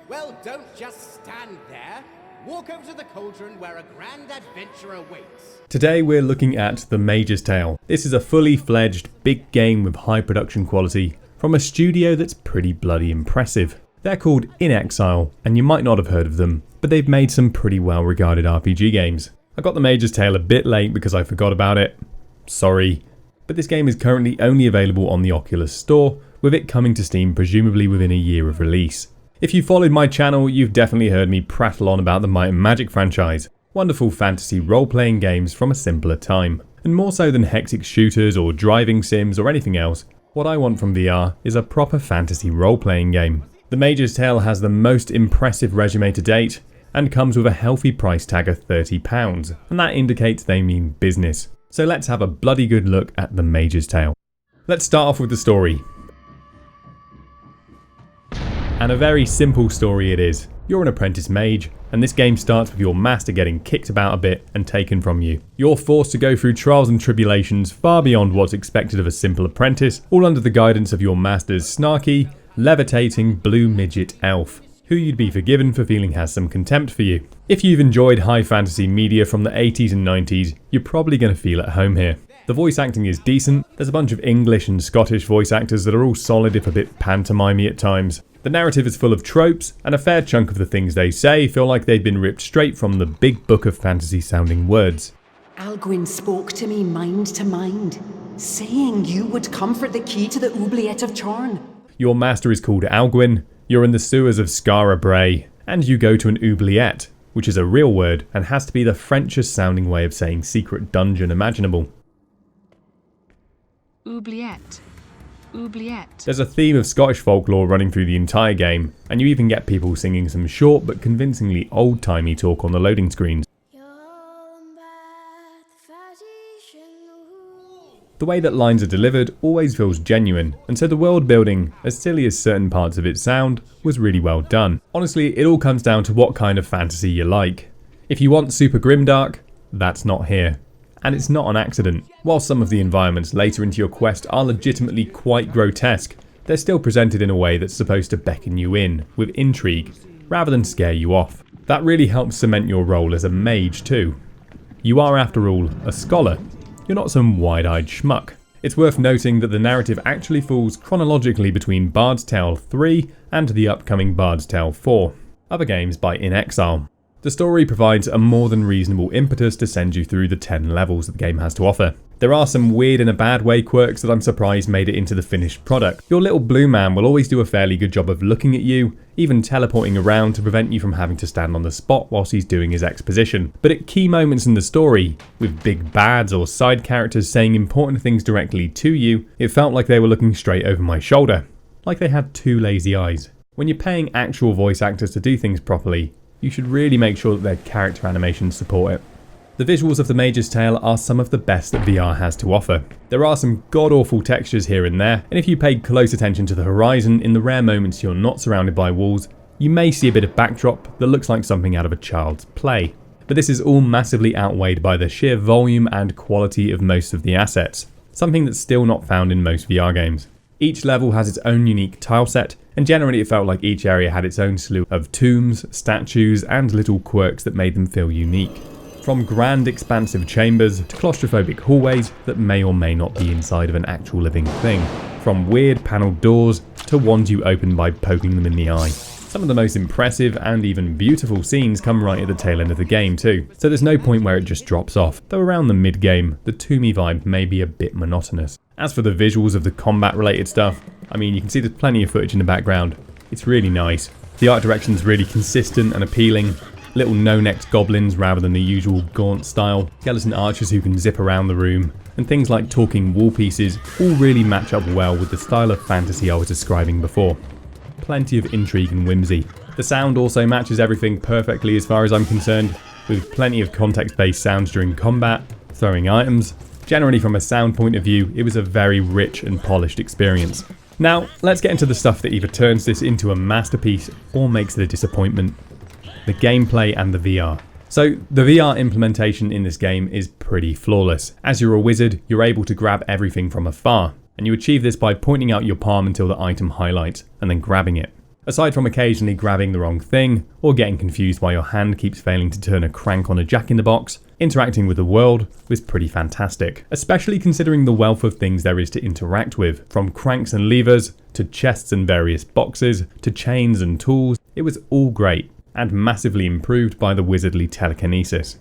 Well, don't just stand there. Walk over to the cauldron where a grand adventure awaits. Today we're looking at The Mage's Tale. This is a fully fledged, big game with high production quality from a studio that's pretty bloody impressive. They're called In Exile, and you might not have heard of them, but they've made some pretty well regarded RPG games. I got The Mage's Tale a bit late because I forgot about it. Sorry. But this game is currently only available on the Oculus store, with it coming to Steam presumably within a year of release. If you followed my channel, you've definitely heard me prattle on about the Might and Magic franchise. Wonderful fantasy role-playing games from a simpler time. And more so than hectic shooters or driving sims or anything else, what I want from VR is a proper fantasy role-playing game. The Mage's Tale has the most impressive resume to date, and comes with a healthy price tag of £30, and that indicates they mean business. So let's have a bloody good look at The Mage's Tale. Let's start off with the story. And a very simple story it is. You're an apprentice mage, and this game starts with your master getting kicked about a bit and taken from you. You're forced to go through trials and tribulations far beyond what's expected of a simple apprentice, all under the guidance of your master's snarky, levitating blue midget elf, who you'd be forgiven for feeling has some contempt for you. If you've enjoyed high fantasy media from the 80s and 90s, you're probably going to feel at home here. The voice acting is decent, there's a bunch of English and Scottish voice actors that are all solid if a bit pantomimey at times. The narrative is full of tropes, and a fair chunk of the things they say feel like they've been ripped straight from the big book of fantasy sounding words. Alguin spoke to me mind to mind, saying you would come for the key to the oubliette of Charn. Your master is called Alguin, you're in the sewers of Skara Brae, and you go to an oubliette, which is a real word and has to be the Frenchest sounding way of saying secret dungeon imaginable. Oubliette. Oubliette. There's a theme of Scottish folklore running through the entire game, and you even get people singing some short but convincingly old-timey talk on the loading screens. The way that lines are delivered always feels genuine, and so the world building, as silly as certain parts of it sound, was really well done. Honestly, it all comes down to what kind of fantasy you like. If you want super grimdark, that's not here. And it's not an accident. While some of the environments later into your quest are legitimately quite grotesque, they're still presented in a way that's supposed to beckon you in, with intrigue, rather than scare you off. That really helps cement your role as a mage too. You are, after all, a scholar. You're not some wide-eyed schmuck. It's worth noting that the narrative actually falls chronologically between Bard's Tale 3 and the upcoming Bard's Tale 4, other games by In Exile. The story provides a more than reasonable impetus to send you through the 10 levels that the game has to offer. There are some weird in a bad way quirks that I'm surprised made it into the finished product. Your little blue man will always do a fairly good job of looking at you, even teleporting around to prevent you from having to stand on the spot whilst he's doing his exposition. But at key moments in the story, with big bads or side characters saying important things directly to you, it felt like they were looking straight over my shoulder, like they had two lazy eyes. When you're paying actual voice actors to do things properly, you should really make sure that their character animations support it. The visuals of The Mage's Tale are some of the best that VR has to offer. There are some god-awful textures here and there, and if you pay close attention to the horizon in the rare moments you're not surrounded by walls, you may see a bit of backdrop that looks like something out of a child's play. But this is all massively outweighed by the sheer volume and quality of most of the assets, something that's still not found in most VR games. Each level has its own unique tileset, and generally it felt like each area had its own slew of tombs, statues, and little quirks that made them feel unique. From grand expansive chambers to claustrophobic hallways that may or may not be inside of an actual living thing. From weird panelled doors to ones you open by poking them in the eye. Some of the most impressive and even beautiful scenes come right at the tail end of the game too, so there's no point where it just drops off, though around the mid-game, the toomy vibe may be a bit monotonous. As for the visuals of the combat related stuff, I mean, you can see there's plenty of footage in the background. It's really nice. The art direction's really consistent and appealing. Little no-necked goblins rather than the usual gaunt style, skeleton archers who can zip around the room, and things like talking wall pieces all really match up well with the style of fantasy I was describing before. Plenty of intrigue and whimsy. The sound also matches everything perfectly as far as I'm concerned, with plenty of context-based sounds during combat, throwing items. Generally from a sound point of view, it was a very rich and polished experience. Now, let's get into the stuff that either turns this into a masterpiece or makes it a disappointment. The gameplay and the VR. So the VR implementation in this game is pretty flawless. As you're a wizard, you're able to grab everything from afar, and you achieve this by pointing out your palm until the item highlights, and then grabbing it. Aside from occasionally grabbing the wrong thing, or getting confused why your hand keeps failing to turn a crank on a jack-in-the-box, interacting with the world was pretty fantastic, especially considering the wealth of things there is to interact with, from cranks and levers, to chests and various boxes, to chains and tools. It was all great, and massively improved by the wizardly telekinesis.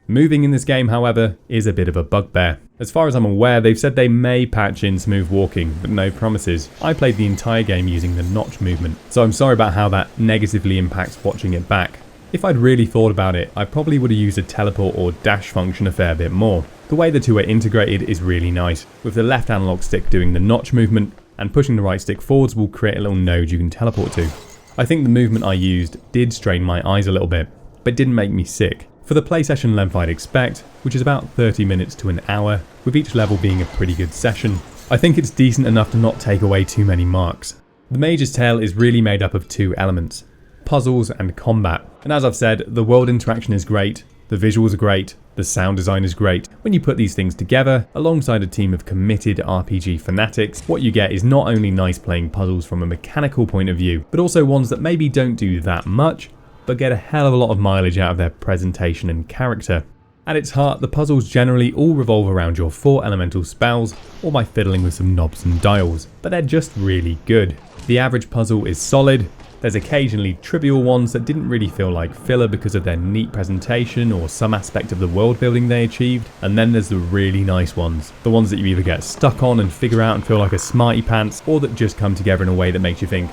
Moving in this game, however, is a bit of a bugbear. As far as I'm aware, they've said they may patch in smooth walking, but no promises. I played the entire game using the notch movement, so I'm sorry about how that negatively impacts watching it back. If I'd really thought about it, I probably would have used a teleport or dash function a fair bit more. The way the two are integrated is really nice, with the left analog stick doing the notch movement, and pushing the right stick forwards will create a little node you can teleport to. I think the movement I used did strain my eyes a little bit, but didn't make me sick. For the play session length I'd expect, which is about 30 minutes to an hour, with each level being a pretty good session, I think it's decent enough to not take away too many marks. The Mage's Tale is really made up of two elements: puzzles and combat. And as I've said, the world interaction is great, the visuals are great, the sound design is great. When you put these things together, alongside a team of committed RPG fanatics, what you get is not only nice playing puzzles from a mechanical point of view, but also ones that maybe don't do that much, but get a hell of a lot of mileage out of their presentation and character. At its heart, the puzzles generally all revolve around your 4 elemental spells, or by fiddling with some knobs and dials, but they're just really good. The average puzzle is solid. There's occasionally trivial ones that didn't really feel like filler because of their neat presentation or some aspect of the world building they achieved, and then there's the really nice ones, the ones that you either get stuck on and figure out and feel like a smarty pants, or that just come together in a way that makes you think,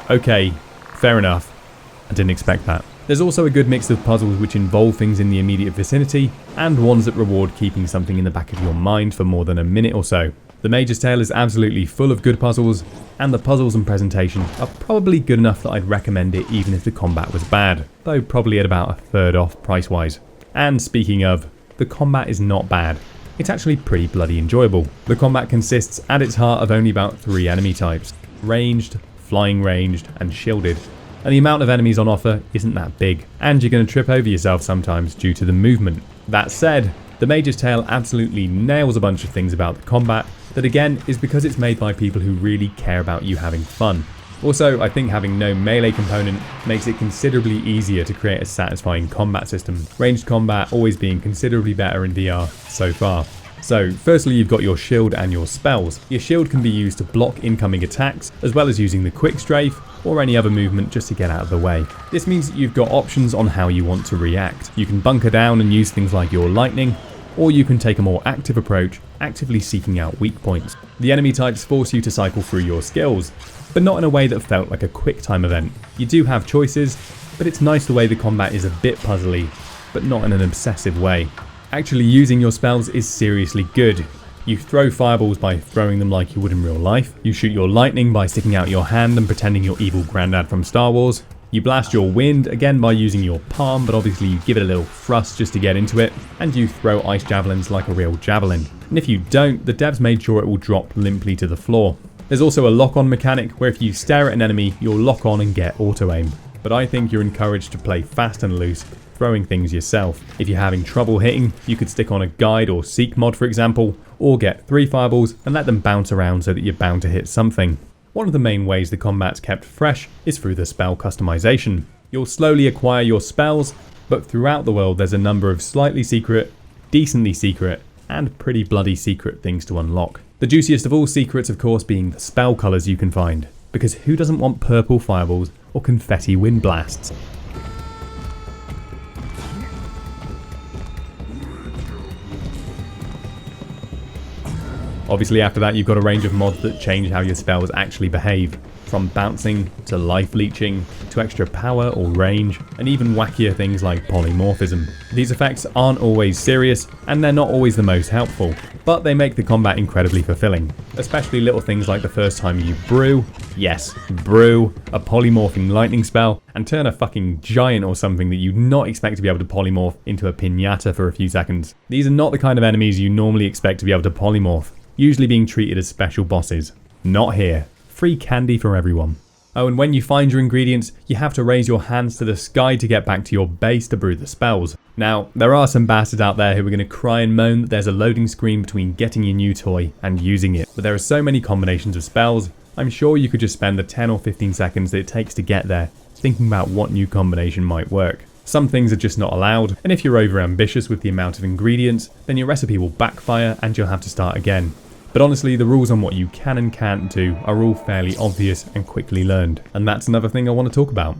okay, fair enough, I didn't expect that. There's also a good mix of puzzles which involve things in the immediate vicinity, and ones that reward keeping something in the back of your mind for more than a minute or so. The Mage's Tale is absolutely full of good puzzles, and the puzzles and presentation are probably good enough that I'd recommend it even if the combat was bad, though probably at about a third off price-wise. And speaking of, the combat is not bad. It's actually pretty bloody enjoyable. The combat consists at its heart of only about 3 enemy types: ranged, flying ranged, and shielded. And the amount of enemies on offer isn't that big, and you're going to trip over yourself sometimes due to the movement. That said, the Mage's Tale absolutely nails a bunch of things about the combat, that again is because it's made by people who really care about you having fun. Also, I think having no melee component makes it considerably easier to create a satisfying combat system, ranged combat always being considerably better in VR so far. So, firstly you've got your shield and your spells. Your shield can be used to block incoming attacks, as well as using the quick strafe, or any other movement just to get out of the way. This means that you've got options on how you want to react. You can bunker down and use things like your lightning, or you can take a more active approach, actively seeking out weak points. The enemy types force you to cycle through your skills, but not in a way that felt like a quick time event. You do have choices, but it's nice the way the combat is a bit puzzly, but not in an obsessive way. Actually using your spells is seriously good. You throw fireballs by throwing them like you would in real life. You shoot your lightning by sticking out your hand and pretending you're evil Grandad from Star Wars. You blast your wind, again by using your palm, but obviously you give it a little thrust just to get into it. And you throw ice javelins like a real javelin. And if you don't, the devs made sure it will drop limply to the floor. There's also a lock-on mechanic where if you stare at an enemy, you'll lock on and get auto-aim. But I think you're encouraged to play fast and loose, throwing things yourself. If you're having trouble hitting, you could stick on a guide or seek mod for example, or get 3 fireballs and let them bounce around so that you're bound to hit something. One of the main ways the combat's kept fresh is through the spell customization. You'll slowly acquire your spells, but throughout the world there's a number of slightly secret, decently secret, and pretty bloody secret things to unlock. The juiciest of all secrets of course being the spell colours you can find, because who doesn't want purple fireballs or confetti wind blasts? Obviously after that you've got a range of mods that change how your spells actually behave, from bouncing to life leeching to extra power or range, and even wackier things like polymorphism. These effects aren't always serious and they're not always the most helpful, but they make the combat incredibly fulfilling, especially little things like the first time you brew, yes, brew, a polymorphing lightning spell and turn a fucking giant or something that you'd not expect to be able to polymorph into a piñata for a few seconds. These are not the kind of enemies you normally expect to be able to polymorph, usually being treated as special bosses. Not here. Free candy for everyone. Oh, and when you find your ingredients, you have to raise your hands to the sky to get back to your base to brew the spells. Now, there are some bastards out there who are going to cry and moan that there's a loading screen between getting your new toy and using it, but there are so many combinations of spells, I'm sure you could just spend the 10 or 15 seconds that it takes to get there thinking about what new combination might work. Some things are just not allowed, and if you're over ambitious with the amount of ingredients, then your recipe will backfire and you'll have to start again. But honestly, the rules on what you can and can't do are all fairly obvious and quickly learned. And that's another thing I want to talk about.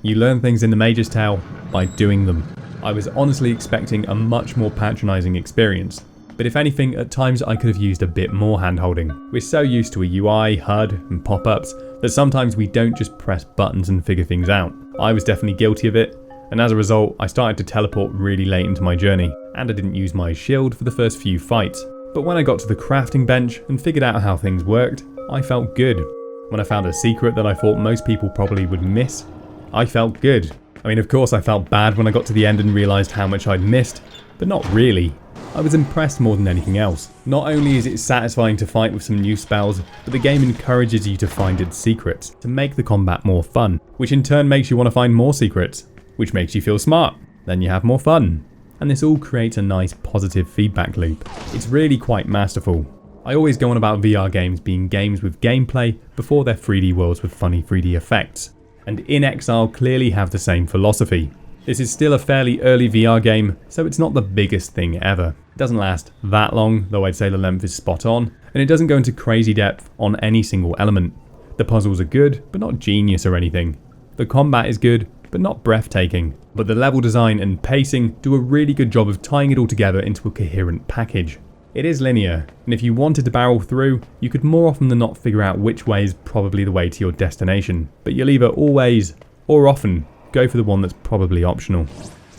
You learn things in the Mage's Tale by doing them. I was honestly expecting a much more patronising experience. But if anything, at times I could have used a bit more hand-holding. We're so used to a UI, HUD, and pop-ups that sometimes we don't just press buttons and figure things out. I was definitely guilty of it, and as a result, I started to teleport really late into my journey, and I didn't use my shield for the first few fights. But when I got to the crafting bench and figured out how things worked, I felt good. When I found a secret that I thought most people probably would miss, I felt good. I mean, of course I felt bad when I got to the end and realised how much I'd missed, but not really. I was impressed more than anything else. Not only is it satisfying to fight with some new spells, but the game encourages you to find its secrets, to make the combat more fun, which in turn makes you want to find more secrets, which makes you feel smart. Then you have more fun. And this all creates a nice positive feedback loop. It's really quite masterful. I always go on about VR games being games with gameplay before they're 3D worlds with funny 3D effects. And In Exile clearly have the same philosophy. This is still a fairly early VR game, so it's not the biggest thing ever. It doesn't last that long, though I'd say the length is spot on, and it doesn't go into crazy depth on any single element. The puzzles are good, but not genius or anything. The combat is good, but not breathtaking. But the level design and pacing do a really good job of tying it all together into a coherent package. It is linear, and if you wanted to barrel through, you could more often than not figure out which way is probably the way to your destination. But you'll either always, or often, go for the one that's probably optional.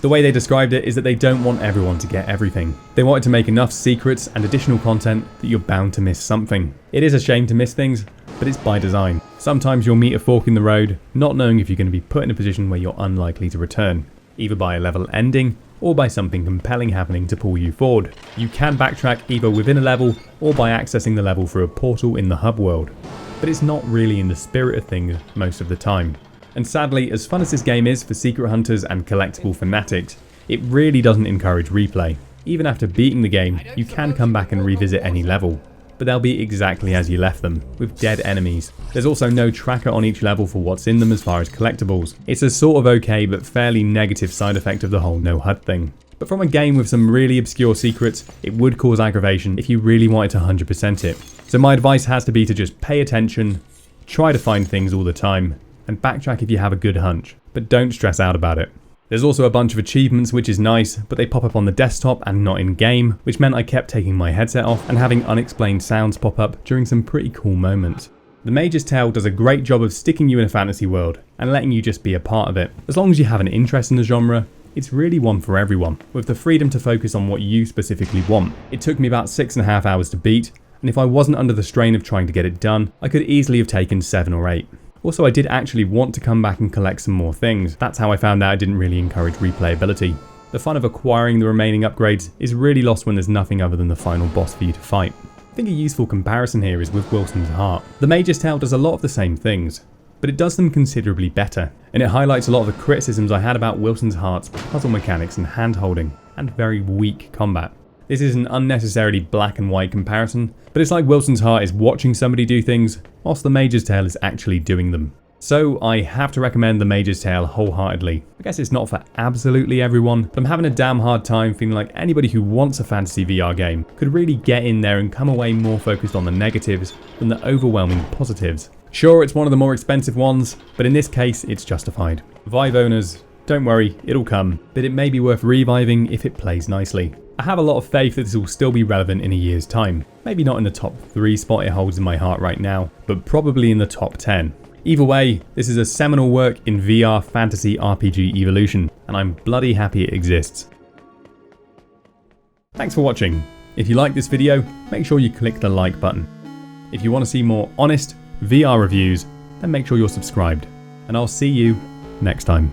The way they described it is that they don't want everyone to get everything. They wanted to make enough secrets and additional content that you're bound to miss something. It is a shame to miss things, but it's by design. Sometimes you'll meet a fork in the road, not knowing if you're going to be put in a position where you're unlikely to return, either by a level ending or by something compelling happening to pull you forward. You can backtrack either within a level or by accessing the level through a portal in the hub world, but it's not really in the spirit of things most of the time. And sadly, as fun as this game is for secret hunters and collectible fanatics, it really doesn't encourage replay. Even after beating the game, you can come back and revisit any level, but they'll be exactly as you left them, with dead enemies. There's also no tracker on each level for what's in them as far as collectibles. It's a sort of okay but fairly negative side effect of the whole no HUD thing. But from a game with some really obscure secrets, it would cause aggravation if you really wanted to 100% it. So my advice has to be to just pay attention, try to find things all the time, and backtrack if you have a good hunch, but don't stress out about it. There's also a bunch of achievements which is nice, but they pop up on the desktop and not in game, which meant I kept taking my headset off and having unexplained sounds pop up during some pretty cool moments. The Mage's Tale does a great job of sticking you in a fantasy world and letting you just be a part of it. As long as you have an interest in the genre, it's really one for everyone, with the freedom to focus on what you specifically want. It took me about 6.5 hours to beat, and if I wasn't under the strain of trying to get it done, I could easily have taken 7 or 8. Also, I did actually want to come back and collect some more things. That's how I found out I didn't really encourage replayability. The fun of acquiring the remaining upgrades is really lost when there's nothing other than the final boss for you to fight. I think a useful comparison here is with Wilson's Heart. The Mage's Tale does a lot of the same things, but it does them considerably better, and it highlights a lot of the criticisms I had about Wilson's Heart's puzzle mechanics and hand-holding, and very weak combat. This is an unnecessarily black and white comparison, but it's like Wilson's Heart is watching somebody do things, whilst the Mage's Tale is actually doing them. So I have to recommend the Mage's Tale wholeheartedly. I guess it's not for absolutely everyone, but I'm having a damn hard time feeling like anybody who wants a fantasy VR game could really get in there and come away more focused on the negatives than the overwhelming positives. Sure, it's one of the more expensive ones, but in this case, it's justified. Vive owners, don't worry, it'll come, but it may be worth reviving if it plays nicely. I have a lot of faith that this will still be relevant in a year's time. Maybe not in the top 3 spot it holds in my heart right now, but probably in the top 10. Either way, this is a seminal work in VR fantasy RPG evolution, and I'm bloody happy it exists. Thanks for watching. If you like this video, make sure you click the like button. If you want to see more honest VR reviews, then make sure you're subscribed. And I'll see you next time.